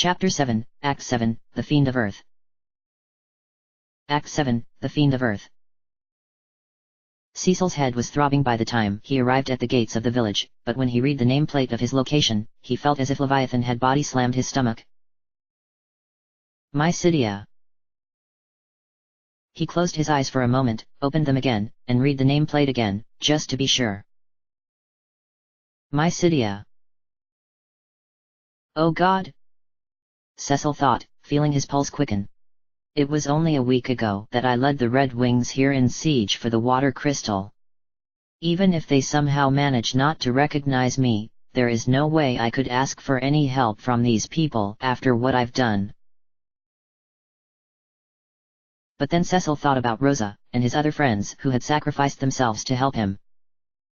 Chapter 7, Act 7, The Fiend of Earth. Act 7, The Fiend of Earth. Cecil's head was throbbing by the time he arrived at the gates of the village, but when he read the nameplate of his location, he felt as if Leviathan had body slammed his stomach. Mysidia. He closed his eyes for a moment, opened them again, and read the nameplate again, just to be sure. Mysidia. Oh God! Cecil thought, feeling his pulse quicken. It was only a week ago that I led the Red Wings here in siege for the water crystal. Even if they somehow manage not to recognize me, there is no way I could ask for any help from these people after what I've done. But then Cecil thought about Rosa, and his other friends who had sacrificed themselves to help him.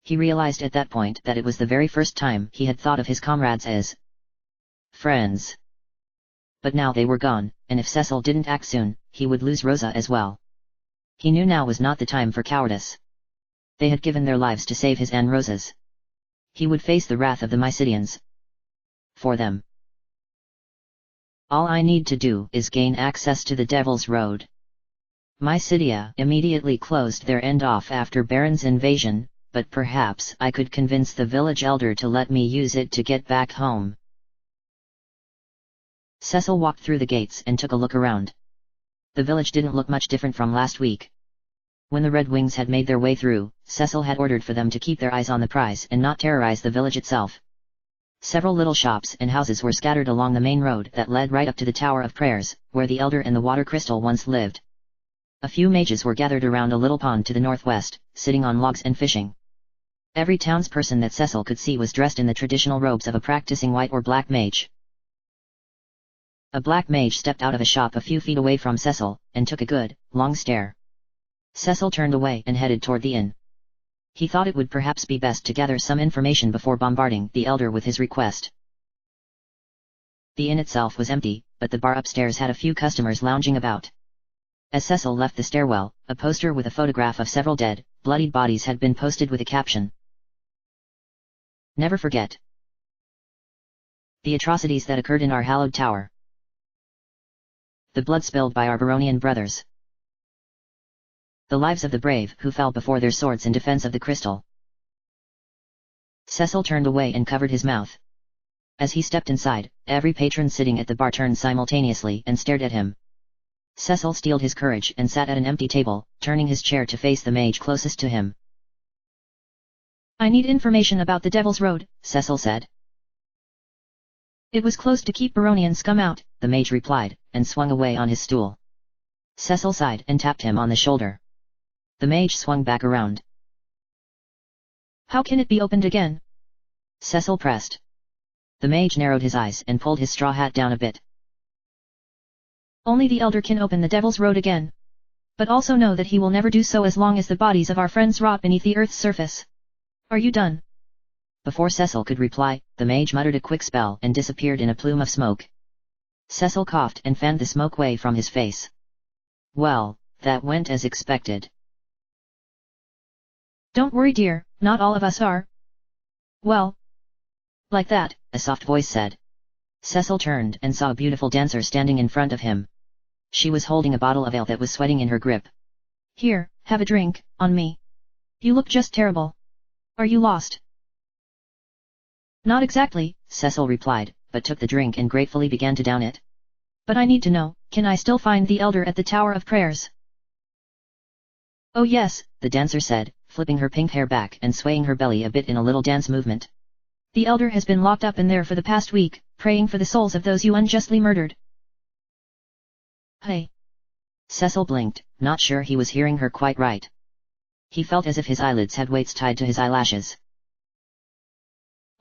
He realized at that point that it was the very first time he had thought of his comrades as friends. But now they were gone, and if Cecil didn't act soon, he would lose Rosa as well. He knew now was not the time for cowardice. They had given their lives to save his and Rosa's. He would face the wrath of the Mysidians. For them. All I need to do is gain access to the Devil's Road. Mysidia immediately closed their end off after Baron's invasion, but perhaps I could convince the village elder to let me use it to get back home. Cecil walked through the gates and took a look around. The village didn't look much different from last week. When the Red Wings had made their way through, Cecil had ordered for them to keep their eyes on the prize and not terrorize the village itself. Several little shops and houses were scattered along the main road that led right up to the Tower of Prayers, where the Elder and the Water Crystal once lived. A few mages were gathered around a little pond to the northwest, sitting on logs and fishing. Every townsperson that Cecil could see was dressed in the traditional robes of a practicing white or black mage. A black mage stepped out of a shop a few feet away from Cecil, and took a good, long stare. Cecil turned away and headed toward the inn. He thought it would perhaps be best to gather some information before bombarding the elder with his request. The inn itself was empty, but the bar upstairs had a few customers lounging about. As Cecil left the stairwell, a poster with a photograph of several dead, bloodied bodies had been posted with a caption. Never forget the atrocities that occurred in our hallowed tower. The blood spilled by our Baronian brothers. The lives of the brave who fell before their swords in defense of the crystal. Cecil turned away and covered his mouth. As he stepped inside, every patron sitting at the bar turned simultaneously and stared at him. Cecil steeled his courage and sat at an empty table, turning his chair to face the mage closest to him. I need information about the Devil's Road, Cecil said. It was closed to keep Baronian scum out, the mage replied, and swung away on his stool. Cecil sighed and tapped him on the shoulder. The mage swung back around. How can it be opened again? Cecil pressed. The mage narrowed his eyes and pulled his straw hat down a bit. Only the Elder can open the Devil's Road again. But also know that he will never do so as long as the bodies of our friends rot beneath the earth's surface. Are you done? Before Cecil could reply, the mage muttered a quick spell and disappeared in a plume of smoke. Cecil coughed and fanned the smoke away from his face. Well, that went as expected. Don't worry dear, not all of us are. Well. Like that, a soft voice said. Cecil turned and saw a beautiful dancer standing in front of him. She was holding a bottle of ale that was sweating in her grip. Here, have a drink, on me. You look just terrible. Are you lost? Not exactly, Cecil replied, but took the drink and gratefully began to down it. But I need to know, can I still find the Elder at the Tower of Prayers? Oh yes, the dancer said, flipping her pink hair back and swaying her belly a bit in a little dance movement. The Elder has been locked up in there for the past week, praying for the souls of those you unjustly murdered. Hey. Cecil blinked, not sure he was hearing her quite right. He felt as if his eyelids had weights tied to his eyelashes.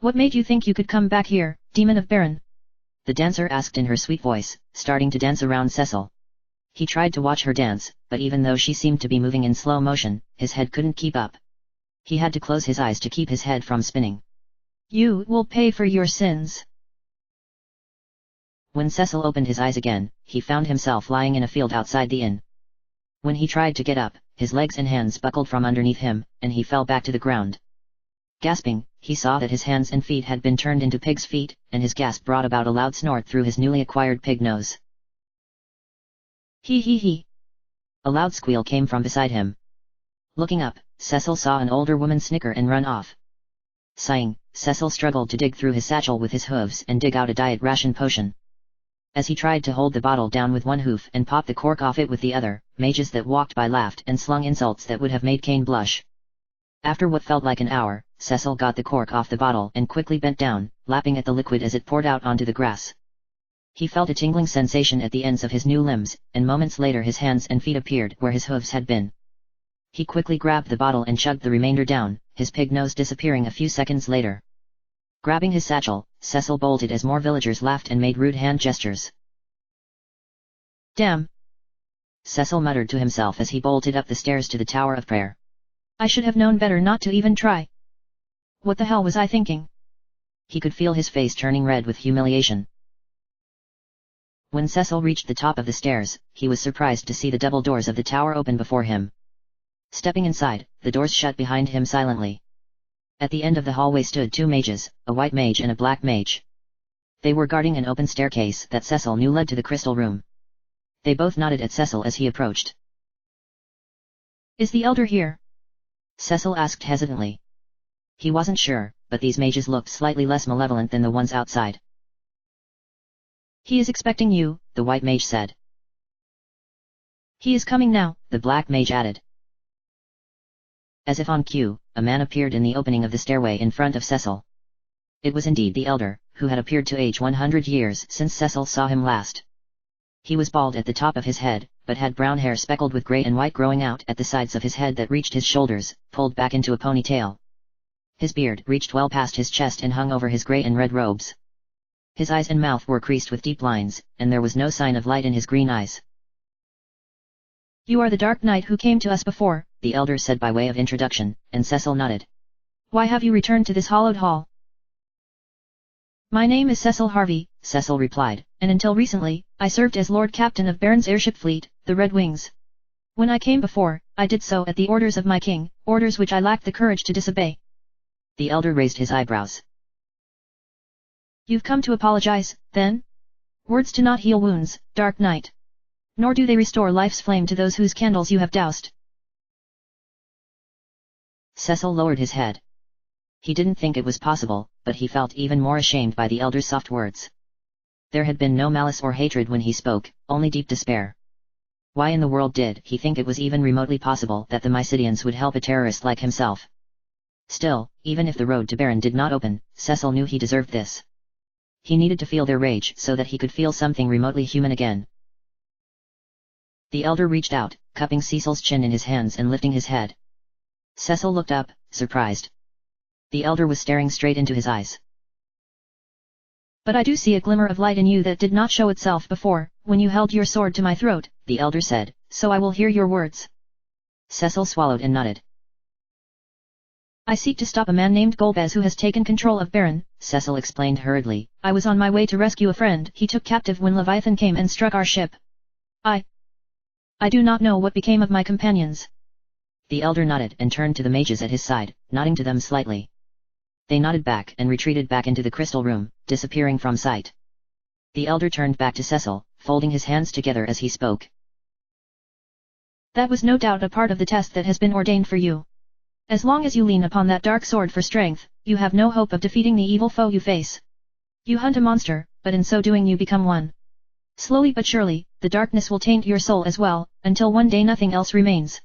What made you think you could come back here, demon of Baron? The dancer asked in her sweet voice, starting to dance around Cecil. He tried to watch her dance, but even though she seemed to be moving in slow motion, his head couldn't keep up. He had to close his eyes to keep his head from spinning. You will pay for your sins. When Cecil opened his eyes again, he found himself lying in a field outside the inn. When he tried to get up, his legs and hands buckled from underneath him, and he fell back to the ground. Gasping, he saw that his hands and feet had been turned into pig's feet, and his gasp brought about a loud snort through his newly acquired pig nose. He. A loud squeal came from beside him. Looking up, Cecil saw an older woman snicker and run off. Sighing, Cecil struggled to dig through his satchel with his hooves and dig out a diet ration potion. As he tried to hold the bottle down with one hoof and pop the cork off it with the other, mages that walked by laughed and slung insults that would have made Cain blush. After what felt like an hour, Cecil got the cork off the bottle and quickly bent down, lapping at the liquid as it poured out onto the grass. He felt a tingling sensation at the ends of his new limbs, and moments later his hands and feet appeared where his hooves had been. He quickly grabbed the bottle and chugged the remainder down, his pig nose disappearing a few seconds later. Grabbing his satchel, Cecil bolted as more villagers laughed and made rude hand gestures. Damn! Cecil muttered to himself as he bolted up the stairs to the Tower of Prayer. I should have known better not to even try. What the hell was I thinking? He could feel his face turning red with humiliation. When Cecil reached the top of the stairs, he was surprised to see the double doors of the tower open before him. Stepping inside, the doors shut behind him silently. At the end of the hallway stood two mages, a white mage and a black mage. They were guarding an open staircase that Cecil knew led to the crystal room. They both nodded at Cecil as he approached. Is the elder here? Cecil asked hesitantly. He wasn't sure, but these mages looked slightly less malevolent than the ones outside. He is expecting you, the white mage said. He is coming now, the black mage added. As if on cue, a man appeared in the opening of the stairway in front of Cecil. It was indeed the elder, who had appeared to age 100 years since Cecil saw him last. He was bald at the top of his head, but had brown hair speckled with grey and white growing out at the sides of his head that reached his shoulders, pulled back into a ponytail. His beard reached well past his chest and hung over his grey and red robes. His eyes and mouth were creased with deep lines, and there was no sign of light in his green eyes. You are the Dark Knight who came to us before, the elder said by way of introduction, and Cecil nodded. Why have you returned to this hallowed hall? My name is Cecil Harvey, Cecil replied, and until recently, I served as Lord Captain of Baron's airship fleet, the Red Wings. When I came before, I did so at the orders of my king, orders which I lacked the courage to disobey. The elder raised his eyebrows. You've come to apologize, then? Words do not heal wounds, Dark Knight. Nor do they restore life's flame to those whose candles you have doused. Cecil lowered his head. He didn't think it was possible, but he felt even more ashamed by the elder's soft words. There had been no malice or hatred when he spoke, only deep despair. Why in the world did he think it was even remotely possible that the Mysidians would help a terrorist like himself? Still, even if the road to Baron did not open, Cecil knew he deserved this. He needed to feel their rage so that he could feel something remotely human again. The elder reached out, cupping Cecil's chin in his hands and lifting his head. Cecil looked up, surprised. The elder was staring straight into his eyes. But I do see a glimmer of light in you that did not show itself before, when you held your sword to my throat, the elder said, so I will hear your words. Cecil swallowed and nodded. I seek to stop a man named Golbez who has taken control of Baron, Cecil explained hurriedly. I was on my way to rescue a friend he took captive when Leviathan came and struck our ship. I do not know what became of my companions. The elder nodded and turned to the mages at his side, nodding to them slightly. They nodded back and retreated back into the crystal room, disappearing from sight. The elder turned back to Cecil, folding his hands together as he spoke. That was no doubt a part of the test that has been ordained for you. As long as you lean upon that dark sword for strength, you have no hope of defeating the evil foe you face. You hunt a monster, but in so doing you become one. Slowly but surely, the darkness will taint your soul as well, until one day nothing else remains.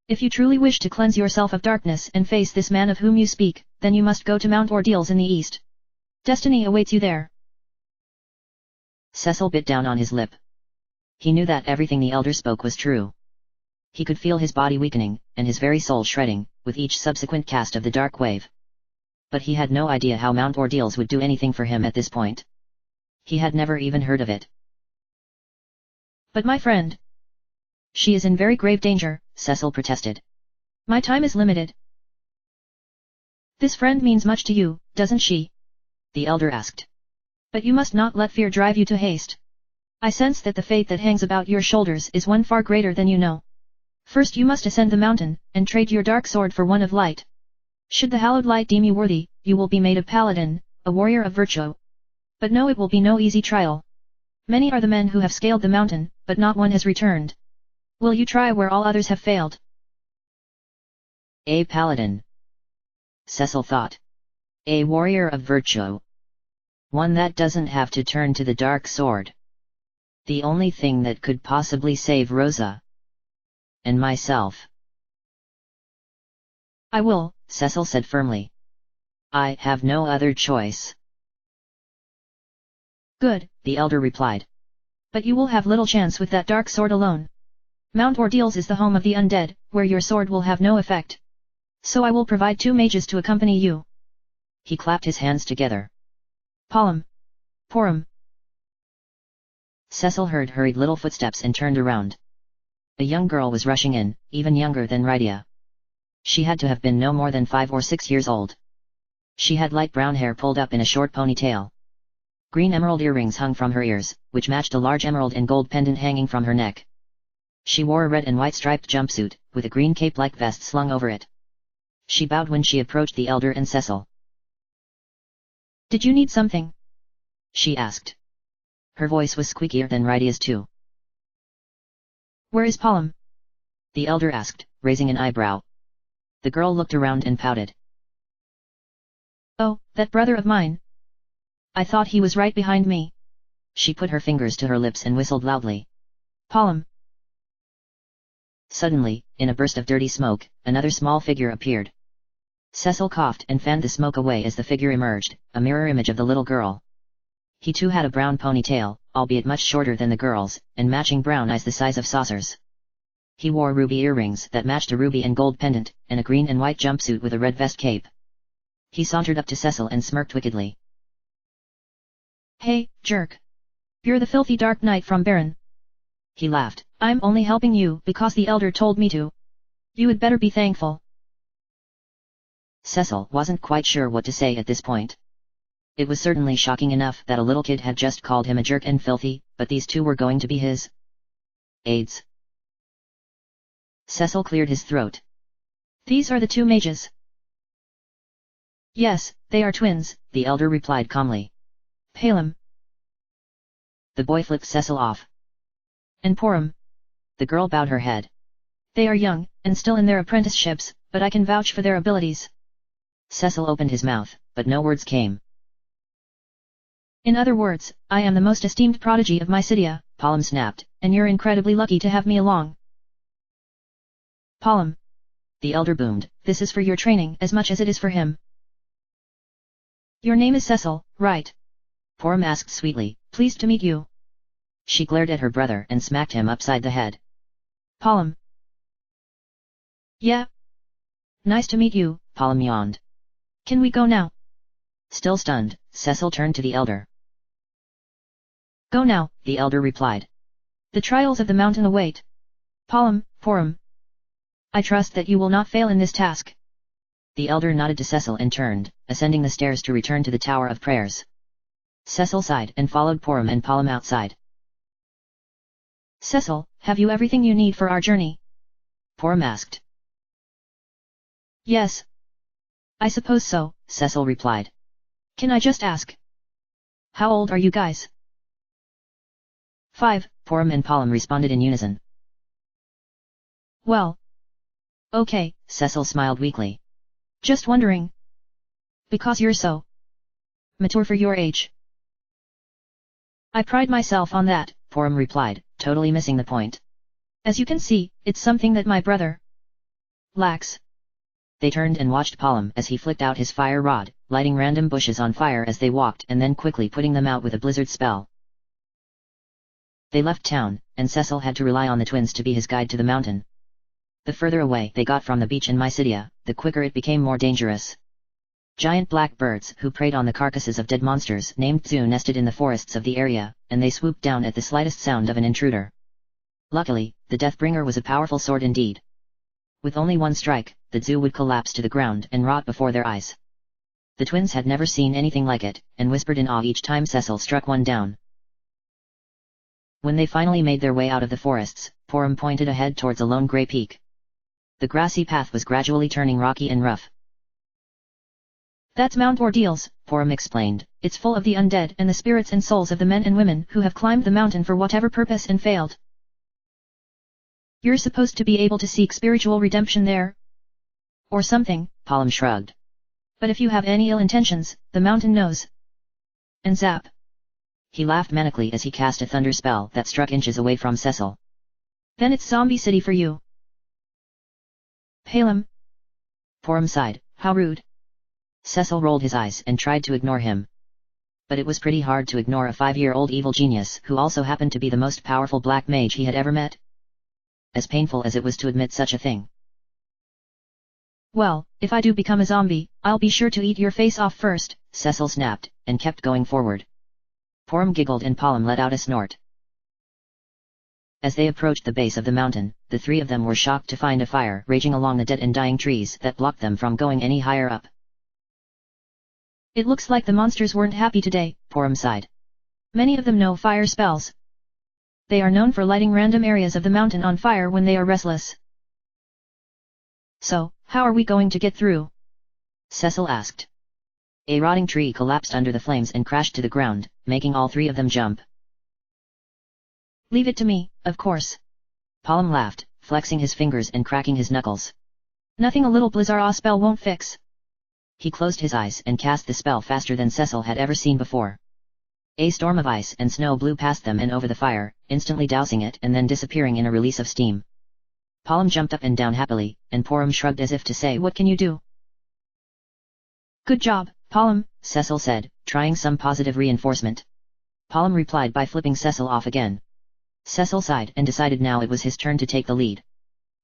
If you truly wish to cleanse yourself of darkness and face this man of whom you speak, then you must go to Mount Ordeals in the east. Destiny awaits you there. Cecil bit down on his lip. He knew that everything the elder spoke was true. He could feel his body weakening, and his very soul shredding, with each subsequent cast of the dark wave. But he had no idea how Mount Ordeals would do anything for him at this point. He had never even heard of it. But my friend. She is in very grave danger, Cecil protested. My time is limited. This friend means much to you, doesn't she? The elder asked. But you must not let fear drive you to haste. I sense that the fate that hangs about your shoulders is one far greater than you know. First you must ascend the mountain, and trade your dark sword for one of light. Should the hallowed light deem you worthy, you will be made a paladin, a warrior of virtue. But no, it will be no easy trial. Many are the men who have scaled the mountain, but not one has returned. Will you try where all others have failed? A paladin. Cecil thought. A warrior of virtue. One that doesn't have to turn to the dark sword. The only thing that could possibly save Rosa. And myself. I will, Cecil said firmly. I have no other choice. Good, the elder replied. But you will have little chance with that dark sword alone. Mount Ordeals is the home of the undead, where your sword will have no effect. So I will provide 2 mages to accompany you. He clapped his hands together. Palom. Porum. Cecil heard hurried little footsteps and turned around. A young girl was rushing in, even younger than Rydia. She had to have been no more than 5 or 6 years old. She had light brown hair pulled up in a short ponytail. Green emerald earrings hung from her ears, which matched a large emerald and gold pendant hanging from her neck. She wore a red and white striped jumpsuit, with a green cape-like vest slung over it. She bowed when she approached the elder and Cecil. Did you need something? She asked. Her voice was squeakier than Rydia's too. Where is Palom? The elder asked, raising an eyebrow. The girl looked around and pouted. Oh, that brother of mine. I thought he was right behind me. She put her fingers to her lips and whistled loudly. Palom. Suddenly, in a burst of dirty smoke, another small figure appeared. Cecil coughed and fanned the smoke away as the figure emerged, a mirror image of the little girl. He too had a brown ponytail, albeit much shorter than the girl's, and matching brown eyes the size of saucers. He wore ruby earrings that matched a ruby and gold pendant, and a green and white jumpsuit with a red vest cape. He sauntered up to Cecil and smirked wickedly. Hey, jerk. You're the filthy dark knight from Baron. He laughed. I'm only helping you because the elder told me to. You had better be thankful. Cecil wasn't quite sure what to say at this point. It was certainly shocking enough that a little kid had just called him a jerk and filthy, but these two were going to be his aides. Cecil cleared his throat. These are the 2 mages. Yes, they are twins, the elder replied calmly. Palom. The boy flipped Cecil off. And Porum. The girl bowed her head. They are young, and still in their apprenticeships, but I can vouch for their abilities. Cecil opened his mouth, but no words came. In other words, I am the most esteemed prodigy of my city, Palom snapped, and you're incredibly lucky to have me along. Palom. The elder boomed, this is for your training as much as it is for him. Your name is Cecil, right? Porum asked sweetly. Pleased to meet you. She glared at her brother and smacked him upside the head. Palom. Yeah. Nice to meet you, Palom yawned. Can we go now? Still stunned, Cecil turned to the elder. Go now, the elder replied. The trials of the mountain await. Palom, Porum. I trust that you will not fail in this task. The elder nodded to Cecil and turned, ascending the stairs to return to the Tower of Prayers. Cecil sighed and followed Porum and Palom outside. Cecil, have you everything you need for our journey? Porum asked. Yes. I suppose so, Cecil replied. Can I just ask? How old are you guys? 5, Porum and Palom responded in unison. Well. Okay, Cecil smiled weakly. Just wondering. Because you're so mature for your age. I pride myself on that, Porum replied, totally missing the point. As you can see, it's something that my brother lacks. They turned and watched Palom as he flicked out his fire rod, lighting random bushes on fire as they walked and then quickly putting them out with a blizzard spell. They left town, and Cecil had to rely on the twins to be his guide to the mountain. The further away they got from the beach in Mysidia, the quicker it became more dangerous. Giant black birds who preyed on the carcasses of dead monsters named Zoo nested in the forests of the area, and they swooped down at the slightest sound of an intruder. Luckily, the Deathbringer was a powerful sword indeed. With only one strike, the Zoo would collapse to the ground and rot before their eyes. The twins had never seen anything like it, and whispered in awe each time Cecil struck one down. When they finally made their way out of the forests, Porum pointed ahead towards a lone grey peak. The grassy path was gradually turning rocky and rough. That's Mount Ordeals, Porum explained. It's full of the undead and the spirits and souls of the men and women who have climbed the mountain for whatever purpose and failed. You're supposed to be able to seek spiritual redemption there? Or something, Porum shrugged. But if you have any ill intentions, the mountain knows. And zap. He laughed manically as he cast a thunder spell that struck inches away from Cecil. Then it's Zombie City for you. Palem. Porum sighed. How rude. Cecil rolled his eyes and tried to ignore him. But it was pretty hard to ignore a 5-year-old evil genius who also happened to be the most powerful black mage he had ever met. As painful as it was to admit such a thing. Well, if I do become a zombie, I'll be sure to eat your face off first, Cecil snapped, and kept going forward. Porum giggled and Porum let out a snort. As they approached the base of the mountain, the three of them were shocked to find a fire raging along the dead and dying trees that blocked them from going any higher up. It looks like the monsters weren't happy today, Porum sighed. Many of them know fire spells. They are known for lighting random areas of the mountain on fire when they are restless. So, how are we going to get through? Cecil asked. A rotting tree collapsed under the flames and crashed to the ground, making all three of them jump. Leave it to me, of course. Porum laughed, flexing his fingers and cracking his knuckles. Nothing a little Blizzard spell won't fix. He closed his eyes and cast the spell faster than Cecil had ever seen before. A storm of ice and snow blew past them and over the fire, instantly dousing it and then disappearing in a release of steam. Porum jumped up and down happily, and Porum shrugged as if to say, what can you do? Good job, Porum, Cecil said, trying some positive reinforcement. Porum replied by flipping Cecil off again. Cecil sighed and decided now it was his turn to take the lead.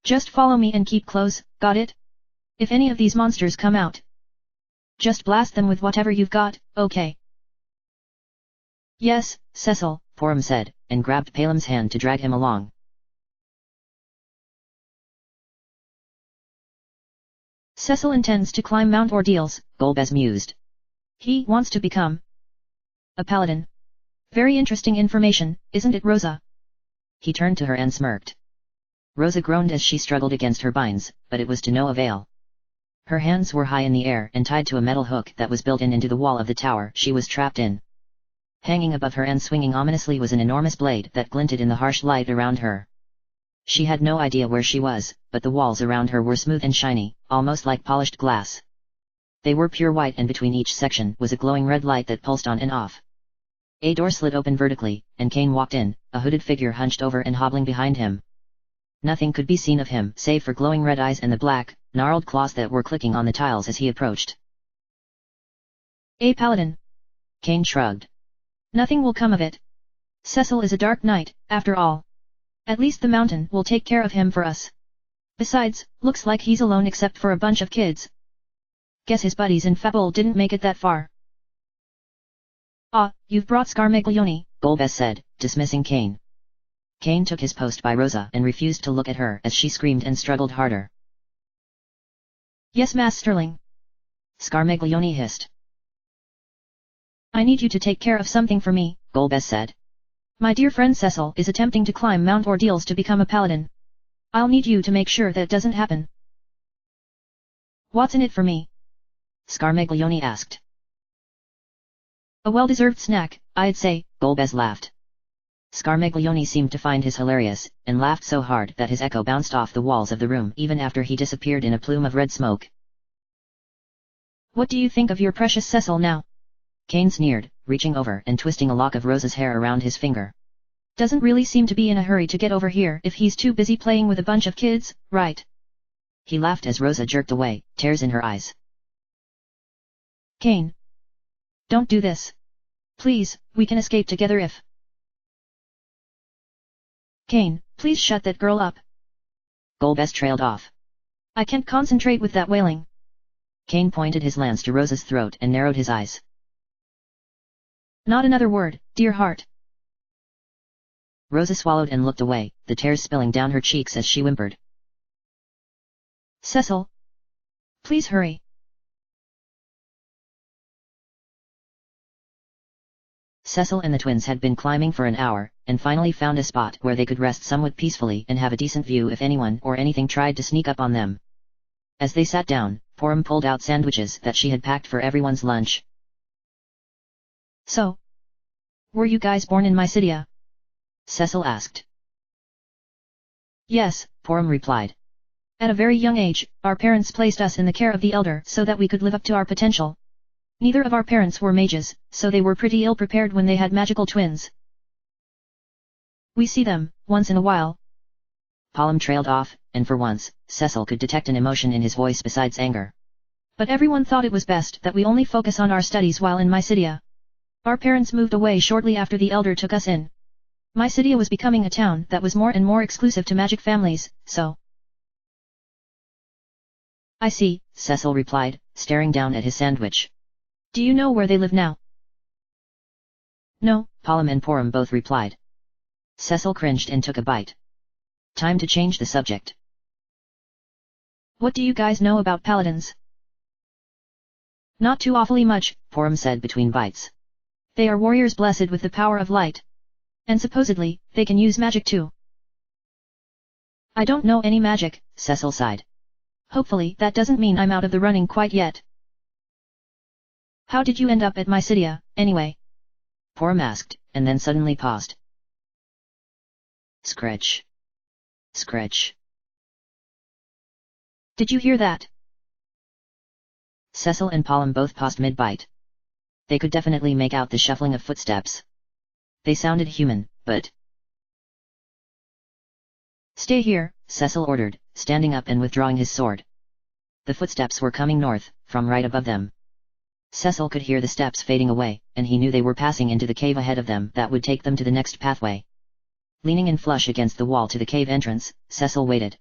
Just follow me and keep close, got it? If any of these monsters come out, just blast them with whatever you've got, okay? Yes, Cecil, Porum said, and grabbed Palem's hand to drag him along. Cecil intends to climb Mount Ordeals, Golbez mused. He wants to become a paladin. Very interesting information, isn't it, Rosa? He turned to her and smirked. Rosa groaned as she struggled against her binds, but it was to no avail. Her hands were high in the air and tied to a metal hook that was built into the wall of the tower she was trapped in. Hanging above her and swinging ominously was an enormous blade that glinted in the harsh light around her. She had no idea where she was, but the walls around her were smooth and shiny, almost like polished glass. They were pure white and between each section was a glowing red light that pulsed on and off. A door slid open vertically, and Kane walked in, a hooded figure hunched over and hobbling behind him. Nothing could be seen of him save for glowing red eyes and the black, gnarled claws that were clicking on the tiles as he approached. A paladin. Kane shrugged. Nothing will come of it. Cecil is a dark knight, after all. At least the mountain will take care of him for us. Besides, looks like he's alone except for a bunch of kids. Guess his buddies in Fable didn't make it that far. Ah, you've brought Scarmaglione, Golbez said, dismissing Kane. Kane took his post by Rosa and refused to look at her as she screamed and struggled harder. Yes, Mass Sterling. Scarmaglione hissed. I need you to take care of something for me, Golbez said. My dear friend Cecil is attempting to climb Mount Ordeals to become a paladin. I'll need you to make sure that doesn't happen. What's in it for me? Scarmaglione asked. A well-deserved snack, I'd say, Golbez laughed. Scarmaglione seemed to find his hilarious, and laughed so hard that his echo bounced off the walls of the room even after he disappeared in a plume of red smoke. What do you think of your precious Cecil now? Kane sneered, reaching over and twisting a lock of Rosa's hair around his finger. Doesn't really seem to be in a hurry to get over here if he's too busy playing with a bunch of kids, right? He laughed as Rosa jerked away, tears in her eyes. Kane. Don't do this. Please, we can escape together if... Kane, please shut that girl up. Golbez trailed off. I can't concentrate with that wailing. Kane pointed his lance to Rosa's throat and narrowed his eyes. Not another word, dear heart. Rosa swallowed and looked away, the tears spilling down her cheeks as she whimpered. Cecil. Please hurry. Cecil and the twins had been climbing for an hour, and finally found a spot where they could rest somewhat peacefully and have a decent view if anyone or anything tried to sneak up on them. As they sat down, Porum pulled out sandwiches that she had packed for everyone's lunch. So, were you guys born in my city? Cecil asked. Yes, Porum replied. At a very young age, our parents placed us in the care of the elder so that we could live up to our potential. Neither of our parents were mages, so they were pretty ill-prepared when they had magical twins. We see them, once in a while. Porum trailed off, and for once, Cecil could detect an emotion in his voice besides anger. But everyone thought it was best that we only focus on our studies while in my city. Our parents moved away shortly after the elder took us in. My city was becoming a town that was more and more exclusive to magic families, so... I see, Cecil replied, staring down at his sandwich. Do you know where they live now? No, Porum and Porum both replied. Cecil cringed and took a bite. Time to change the subject. What do you guys know about paladins? Not too awfully much, Porum said between bites. They are warriors blessed with the power of light. And supposedly, they can use magic too. I don't know any magic, Cecil sighed. Hopefully that doesn't mean I'm out of the running quite yet. How did you end up at my city, anyway? Porum asked, and then suddenly paused. Scratch. Scratch. Did you hear that? Cecil and Porum both paused mid-bite. They could definitely make out the shuffling of footsteps. They sounded human, but... Stay here, Cecil ordered, standing up and withdrawing his sword. The footsteps were coming north, from right above them. Cecil could hear the steps fading away, and he knew they were passing into the cave ahead of them that would take them to the next pathway. Leaning in flush against the wall to the cave entrance, Cecil waited.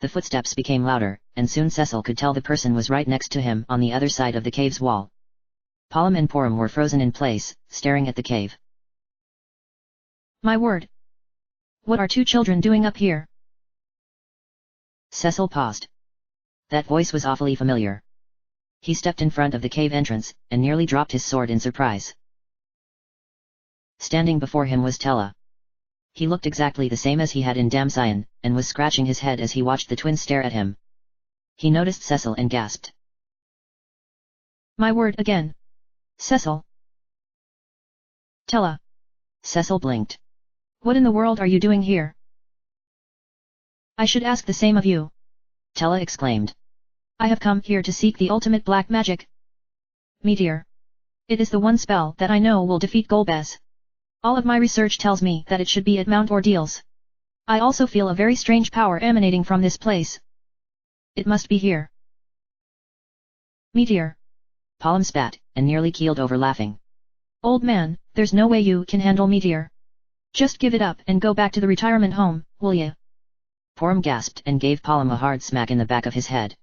The footsteps became louder, and soon Cecil could tell the person was right next to him on the other side of the cave's wall. Porum and Porum were frozen in place, staring at the cave. My word! What are two children doing up here? Cecil paused. That voice was awfully familiar. He stepped in front of the cave entrance, and nearly dropped his sword in surprise. Standing before him was Tella. He looked exactly the same as he had in Damsion, and was scratching his head as he watched the twins stare at him. He noticed Cecil and gasped. My word again! Cecil! Tella! Cecil blinked. What in the world are you doing here? I should ask the same of you. Tella exclaimed. I have come here to seek the ultimate black magic. Meteor. It is the one spell that I know will defeat Golbez. All of my research tells me that it should be at Mount Ordeals. I also feel a very strange power emanating from this place. It must be here. Meteor. Porum spat, and nearly keeled over laughing. Old man, there's no way you can handle Meteor. Just give it up and go back to the retirement home, will ya? Porum gasped and gave Porum a hard smack in the back of his head.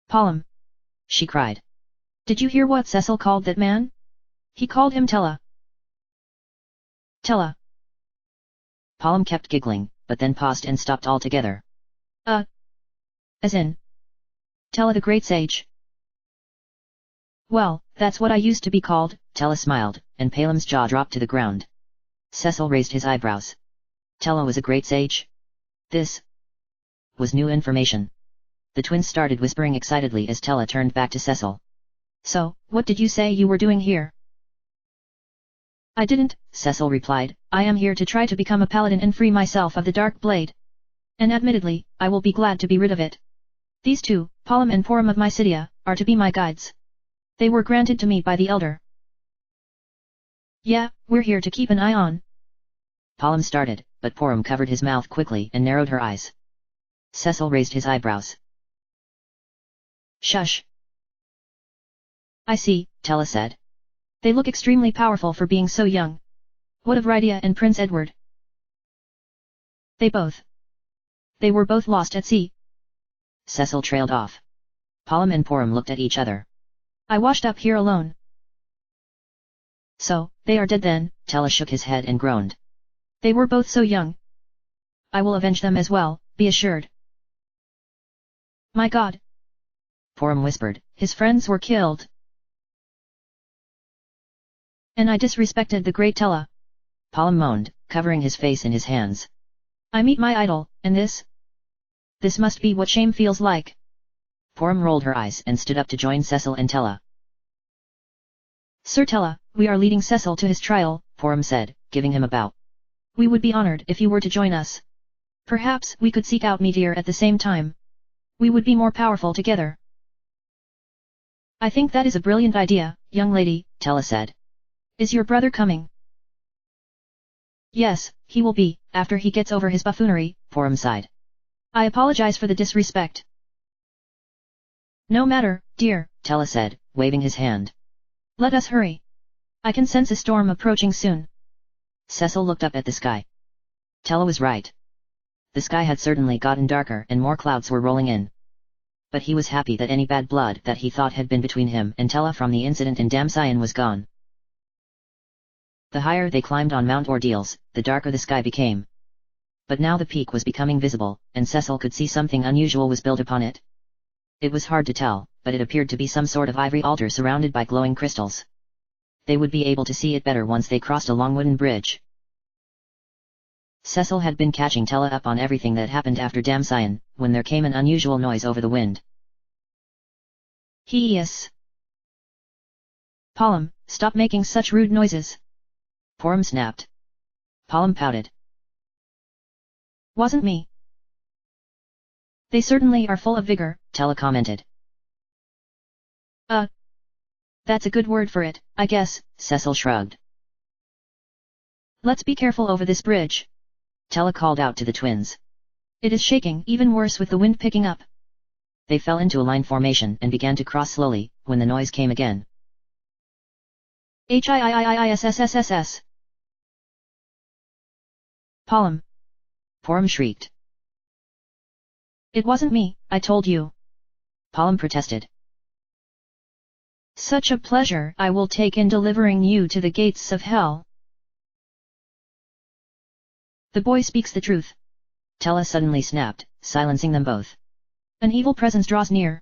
Porum! She cried. Did you hear what Cecil called that man? He called him Tella. Tella. Porum kept giggling, but then paused and stopped altogether. As in? Tella the Great Sage. Well, that's what I used to be called. Tella smiled, and Palum's jaw dropped to the ground. Cecil raised his eyebrows. Tella was a great sage? This was new information. The twins started whispering excitedly as Tella turned back to Cecil. So, what did you say you were doing here? I didn't, Cecil replied. I am here to try to become a paladin and free myself of the dark blade. And admittedly, I will be glad to be rid of it. These two, Porum and Porum of my city, are to be my guides. They were granted to me by the elder. Yeah, we're here to keep an eye on. Porum started, but Porum covered his mouth quickly and narrowed her eyes. Cecil raised his eyebrows. Shush. I see, Tella said. They look extremely powerful for being so young. What of Rydia and Prince Edward? They were both lost at sea. Cecil trailed off. Porum and Porum looked at each other. I washed up here alone. So, they are dead then? Tella shook his head and groaned. They were both so young. I will avenge them as well, be assured. My God! Porum whispered. His friends were killed. And I disrespected the great Tella. Porum moaned, covering his face in his hands. I meet my idol, and this? This must be what shame feels like. Porum rolled her eyes and stood up to join Cecil and Tella. Sir Tella, we are leading Cecil to his trial, Porum said, giving him a bow. We would be honored if you were to join us. Perhaps we could seek out Meteor at the same time. We would be more powerful together. I think that is a brilliant idea, young lady, Tella said. Is your brother coming? Yes, he will be, after he gets over his buffoonery, Porum sighed. I apologize for the disrespect. No matter, dear, Tella said, waving his hand. Let us hurry. I can sense a storm approaching soon. Cecil looked up at the sky. Tella was right. The sky had certainly gotten darker and more clouds were rolling in. But he was happy that any bad blood that he thought had been between him and Tella from the incident in Damcyan was gone. The higher they climbed on Mount Ordeals, the darker the sky became. But now the peak was becoming visible, and Cecil could see something unusual was built upon it. It was hard to tell, but it appeared to be some sort of ivory altar surrounded by glowing crystals. They would be able to see it better once they crossed a long wooden bridge. Cecil had been catching Tella up on everything that happened after Damcyan, when there came an unusual noise over the wind. Yes. Porum, stop making such rude noises. Porum snapped. Porum pouted. Wasn't me. They certainly are full of vigor, Tella commented. That's a good word for it, I guess, Cecil shrugged. Let's be careful over this bridge. Tella called out to the twins. It is shaking even worse with the wind picking up. They fell into a line formation and began to cross slowly, when the noise came again. Hiiiisss. Porum. Porum shrieked. It wasn't me, I told you. Porum protested. Such a pleasure I will take in delivering you to the gates of hell. The boy speaks the truth. Tella suddenly snapped, silencing them both. An evil presence draws near.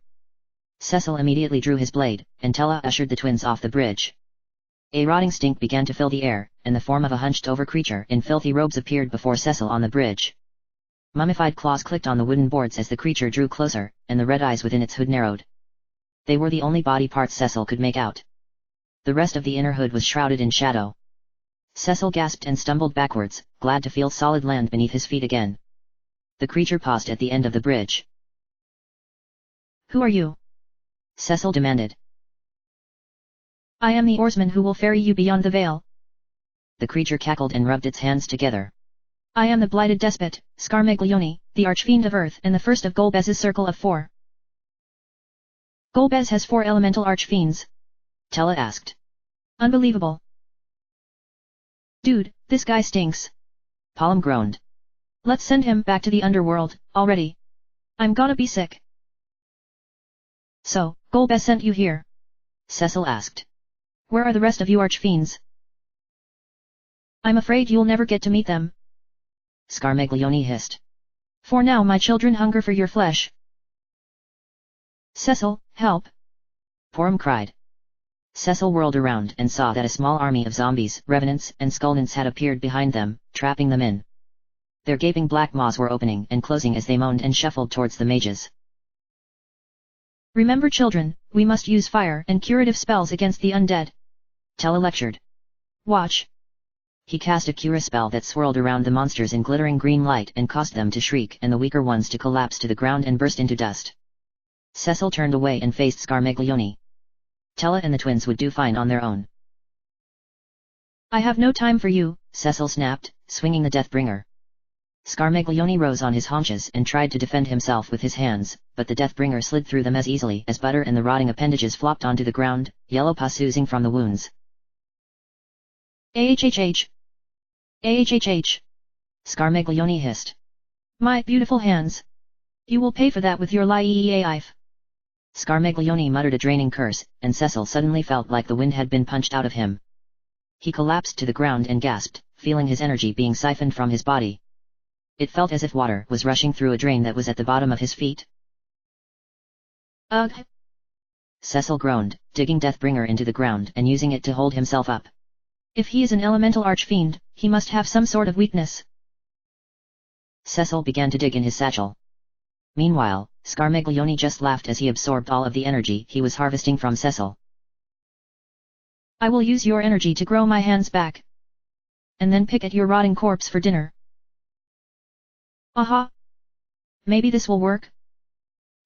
Cecil immediately drew his blade, and Tella ushered the twins off the bridge. A rotting stink began to fill the air, and the form of a hunched-over creature in filthy robes appeared before Cecil on the bridge. Mummified claws clicked on the wooden boards as the creature drew closer, and the red eyes within its hood narrowed. They were the only body parts Cecil could make out. The rest of the inner hood was shrouded in shadow. Cecil gasped and stumbled backwards, glad to feel solid land beneath his feet again. The creature paused at the end of the bridge. Who are you? Cecil demanded. I am the oarsman who will ferry you beyond the veil. The creature cackled and rubbed its hands together. I am the blighted despot, Scarmeglione, the archfiend of earth and the first of Golbez's circle of 4. Golbez has 4 elemental archfiends? Tella asked. Unbelievable. Dude, this guy stinks. Porum groaned. Let's send him back to the underworld, already. I'm gonna be sick. So, Golbez sent you here? Cecil asked. Where are the rest of you archfiends? I'm afraid you'll never get to meet them. Scarmeglione hissed. For now my children hunger for your flesh. Cecil, help! Porum cried. Cecil whirled around and saw that a small army of zombies, revenants, and skullnants had appeared behind them, trapping them in. Their gaping black maws were opening and closing as they moaned and shuffled towards the mages. Remember children, we must use fire and curative spells against the undead. Tella lectured. Watch. He cast a cura spell that swirled around the monsters in glittering green light and caused them to shriek and the weaker ones to collapse to the ground and burst into dust. Cecil turned away and faced Scarmeglione. Tella and the twins would do fine on their own. I have no time for you, Cecil snapped, swinging the Deathbringer. Scarmeglione rose on his haunches and tried to defend himself with his hands, but the Deathbringer slid through them as easily as butter and the rotting appendages flopped onto the ground, yellow pus oozing from the wounds. Ahhh. Ahhh. Scarmeglione hissed. My beautiful hands. You will pay for that with your life. Scarmeglione muttered a draining curse, and Cecil suddenly felt like the wind had been punched out of him. He collapsed to the ground and gasped, feeling his energy being siphoned from his body. It felt as if water was rushing through a drain that was at the bottom of his feet. Ugh! Cecil groaned, digging Deathbringer into the ground and using it to hold himself up. If he is an elemental archfiend, he must have some sort of weakness. Cecil began to dig in his satchel. Meanwhile, Scarmiglione just laughed as he absorbed all of the energy he was harvesting from Cecil. I will use your energy to grow my hands back. And then pick at your rotting corpse for dinner. Aha! Maybe this will work?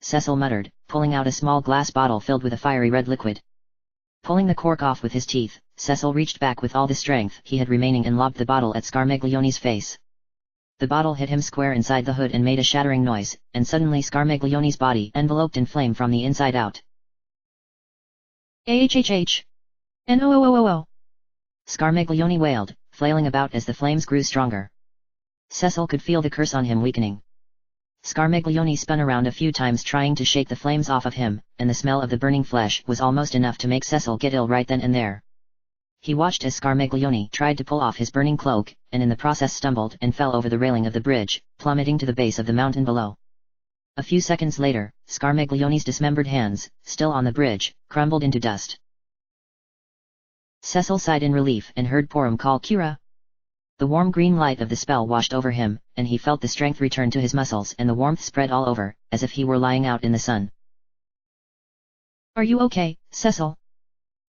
Cecil muttered, pulling out a small glass bottle filled with a fiery red liquid. Pulling the cork off with his teeth, Cecil reached back with all the strength he had remaining and lobbed the bottle at Scarmiglione's face. The bottle hit him square inside the hood and made a shattering noise, and suddenly Scarmiglione's body enveloped in flame from the inside out. Ahhh! No! Scarmiglione wailed, flailing about as the flames grew stronger. Cecil could feel the curse on him weakening. Scarmiglione spun around a few times trying to shake the flames off of him, and the smell of the burning flesh was almost enough to make Cecil get ill right then and there. He watched as Scarmiglione tried to pull off his burning cloak, and in the process stumbled and fell over the railing of the bridge, plummeting to the base of the mountain below. A few seconds later, Scarmiglione's dismembered hands, still on the bridge, crumbled into dust. Cecil sighed in relief and heard Porum call Kira. The warm green light of the spell washed over him, and he felt the strength return to his muscles and the warmth spread all over, as if he were lying out in the sun. Are you okay, Cecil?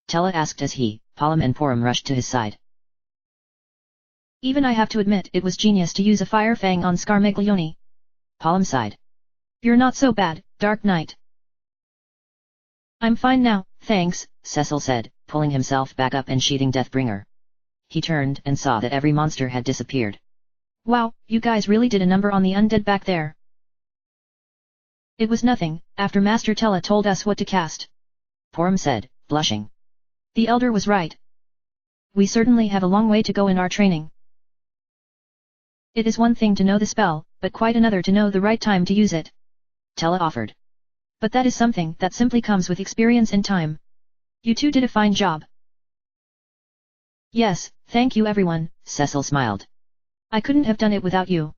Tella asked as he, Porum and Porum rushed to his side. Even I have to admit it was genius to use a fire fang on Scarmiglione. Porum sighed. You're not so bad, Dark Knight. I'm fine now, thanks, Cecil said, pulling himself back up and sheathing Deathbringer. He turned and saw that every monster had disappeared. Wow, you guys really did a number on the undead back there. It was nothing, after Master Tella told us what to cast. Porum said, blushing. The elder was right. We certainly have a long way to go in our training. It is one thing to know the spell, but quite another to know the right time to use it. Tella offered. But that is something that simply comes with experience and time. You two did a fine job. Yes, thank you everyone, Cecil smiled. I couldn't have done it without you.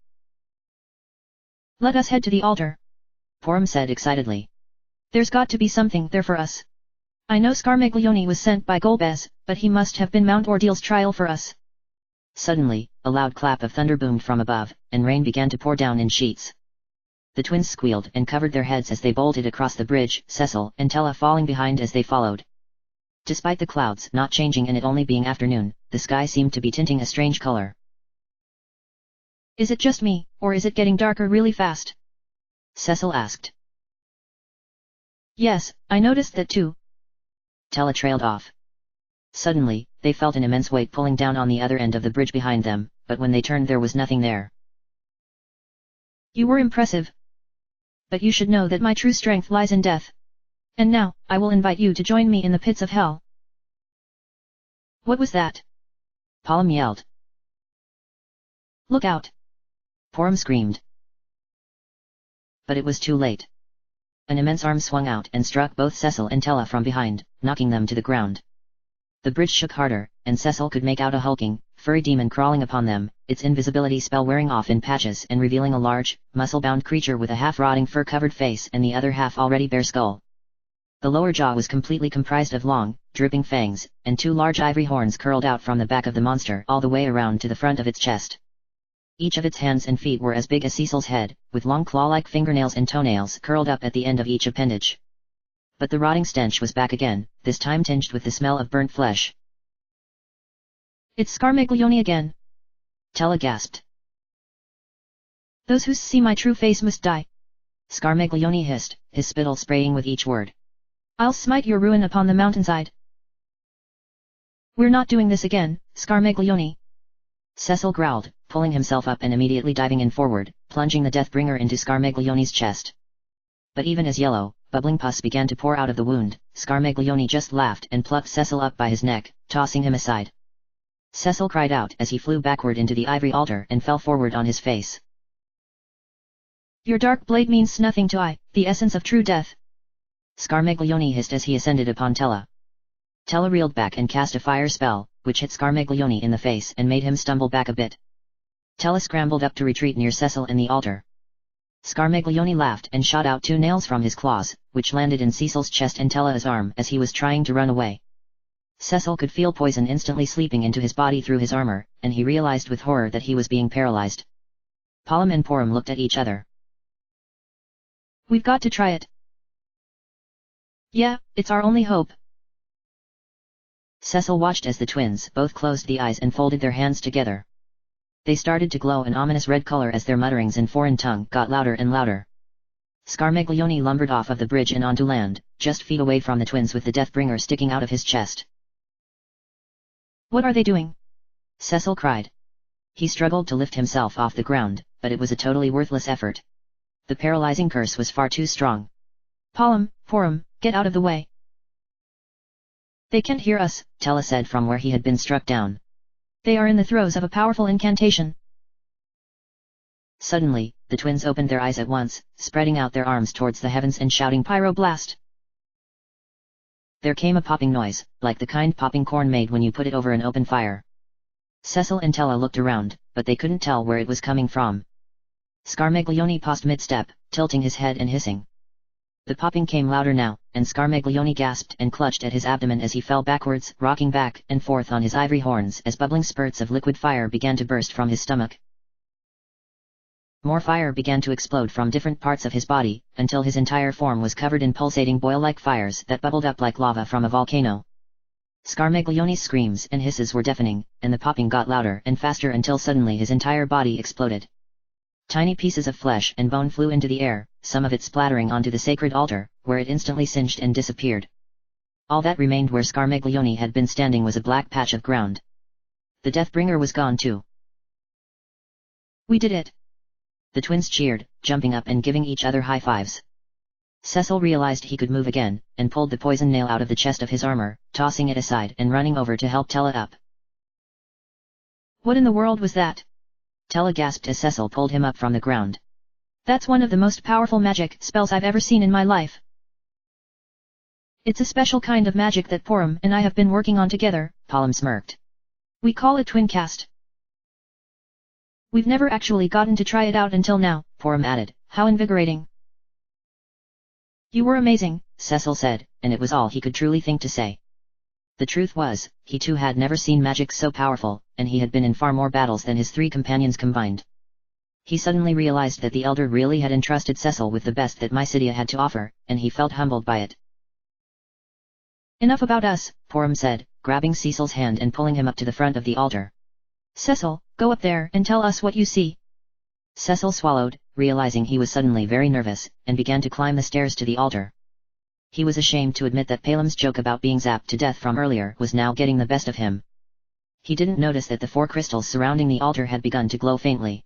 Let us head to the altar. Porum said excitedly. There's got to be something there for us. I know Scarmiglione was sent by Golbez, but he must have been Mount Ordeal's trial for us. Suddenly, a loud clap of thunder boomed from above, and rain began to pour down in sheets. The twins squealed and covered their heads as they bolted across the bridge, Cecil and Tella falling behind as they followed. Despite the clouds not changing and it only being afternoon, the sky seemed to be tinting a strange color. Is it just me, or is it getting darker really fast? Cecil asked. Yes, I noticed that too. Tella trailed off. Suddenly, they felt an immense weight pulling down on the other end of the bridge behind them, but when they turned there was nothing there. You were impressive. But you should know that my true strength lies in death. And now, I will invite you to join me in the pits of hell. What was that? Porum yelled. Look out! Porum screamed. But it was too late. An immense arm swung out and struck both Cecil and Tella from behind, knocking them to the ground. The bridge shook harder, and Cecil could make out a hulking, furry demon crawling upon them, its invisibility spell wearing off in patches and revealing a large, muscle-bound creature with a half-rotting fur-covered face and the other half already bare skull. The lower jaw was completely comprised of long, dripping fangs, and two large ivory horns curled out from the back of the monster all the way around to the front of its chest. Each of its hands and feet were as big as Cecil's head, with long claw-like fingernails and toenails curled up at the end of each appendage. But the rotting stench was back again, this time tinged with the smell of burnt flesh. It's Scarmiglione again. Tella gasped. Those who see my true face must die. Scarmiglione hissed, his spittle spraying with each word. I'll smite your ruin upon the mountainside. We're not doing this again, Scarmiglione. Cecil growled, pulling himself up and immediately diving in forward, plunging the Deathbringer into Scarmiglione's chest. But even as yellow, bubbling pus began to pour out of the wound, Scarmiglione just laughed and plucked Cecil up by his neck, tossing him aside. Cecil cried out as he flew backward into the ivory altar and fell forward on his face. Your dark blade means nothing to I, the essence of true death. Scarmiglione hissed as he ascended upon Tella. Tella reeled back and cast a fire spell, which hit Scarmiglione in the face and made him stumble back a bit. Tella scrambled up to retreat near Cecil and the altar. Scarmiglione laughed and shot out two nails from his claws, which landed in Cecil's chest and Tella's arm as he was trying to run away. Cecil could feel poison instantly sleeping into his body through his armor, and he realized with horror that he was being paralyzed. Porum and Porum looked at each other. We've got to try it. Yeah, it's our only hope. Cecil watched as the twins both closed the eyes and folded their hands together. They started to glow an ominous red color as their mutterings in foreign tongue got louder and louder. Scarmaglione lumbered off of the bridge and onto land, just feet away from the twins with the Deathbringer sticking out of his chest. What are they doing? Cecil cried. He struggled to lift himself off the ground, but it was a totally worthless effort. The paralyzing curse was far too strong. Porum, get out of the way. They can't hear us, Tella said from where he had been struck down. They are in the throes of a powerful incantation. Suddenly, the twins opened their eyes at once, spreading out their arms towards the heavens and shouting Pyroblast. There came a popping noise, like the kind popping corn made when you put it over an open fire. Cecil and Tella looked around, but they couldn't tell where it was coming from. Scarmaglione paused mid-step, tilting his head and hissing. The popping came louder now, and Scarmaglione gasped and clutched at his abdomen as he fell backwards, rocking back and forth on his ivory horns as bubbling spurts of liquid fire began to burst from his stomach. More fire began to explode from different parts of his body, until his entire form was covered in pulsating boil-like fires that bubbled up like lava from a volcano. Scarmaglione's screams and hisses were deafening, and the popping got louder and faster until suddenly his entire body exploded. Tiny pieces of flesh and bone flew into the air, some of it splattering onto the sacred altar, where it instantly singed and disappeared. All that remained where Scarmaglione had been standing was a black patch of ground. The Deathbringer was gone too. We did it! The twins cheered, jumping up and giving each other high fives. Cecil realized he could move again, and pulled the poison nail out of the chest of his armor, tossing it aside and running over to help Tella up. What in the world was that? Tella gasped as Cecil pulled him up from the ground. That's one of the most powerful magic spells I've ever seen in my life. It's a special kind of magic that Porum and I have been working on together, Porum smirked. We call it Twin Cast. We've never actually gotten to try it out until now, Porum added. How invigorating. You were amazing, Cecil said, and it was all he could truly think to say. The truth was, he too had never seen magic so powerful, and he had been in far more battles than his three companions combined. He suddenly realized that the Elder really had entrusted Cecil with the best that Mysidia had to offer, and he felt humbled by it. Enough about us, Porum said, grabbing Cecil's hand and pulling him up to the front of the altar. Cecil, go up there and tell us what you see. Cecil swallowed, realizing he was suddenly very nervous, and began to climb the stairs to the altar. He was ashamed to admit that Palem's joke about being zapped to death from earlier was now getting the best of him. He didn't notice that the 4 crystals surrounding the altar had begun to glow faintly.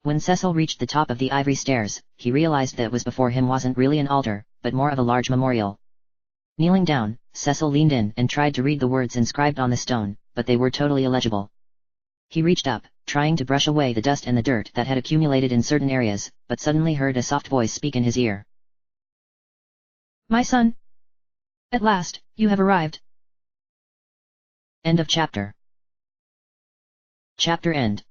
When Cecil reached the top of the ivory stairs, he realized that what was before him wasn't really an altar, but more of a large memorial. Kneeling down, Cecil leaned in and tried to read the words inscribed on the stone, but they were totally illegible. He reached up, trying to brush away the dust and the dirt that had accumulated in certain areas, but suddenly heard a soft voice speak in his ear. My son. At last, you have arrived. End of chapter. Chapter end.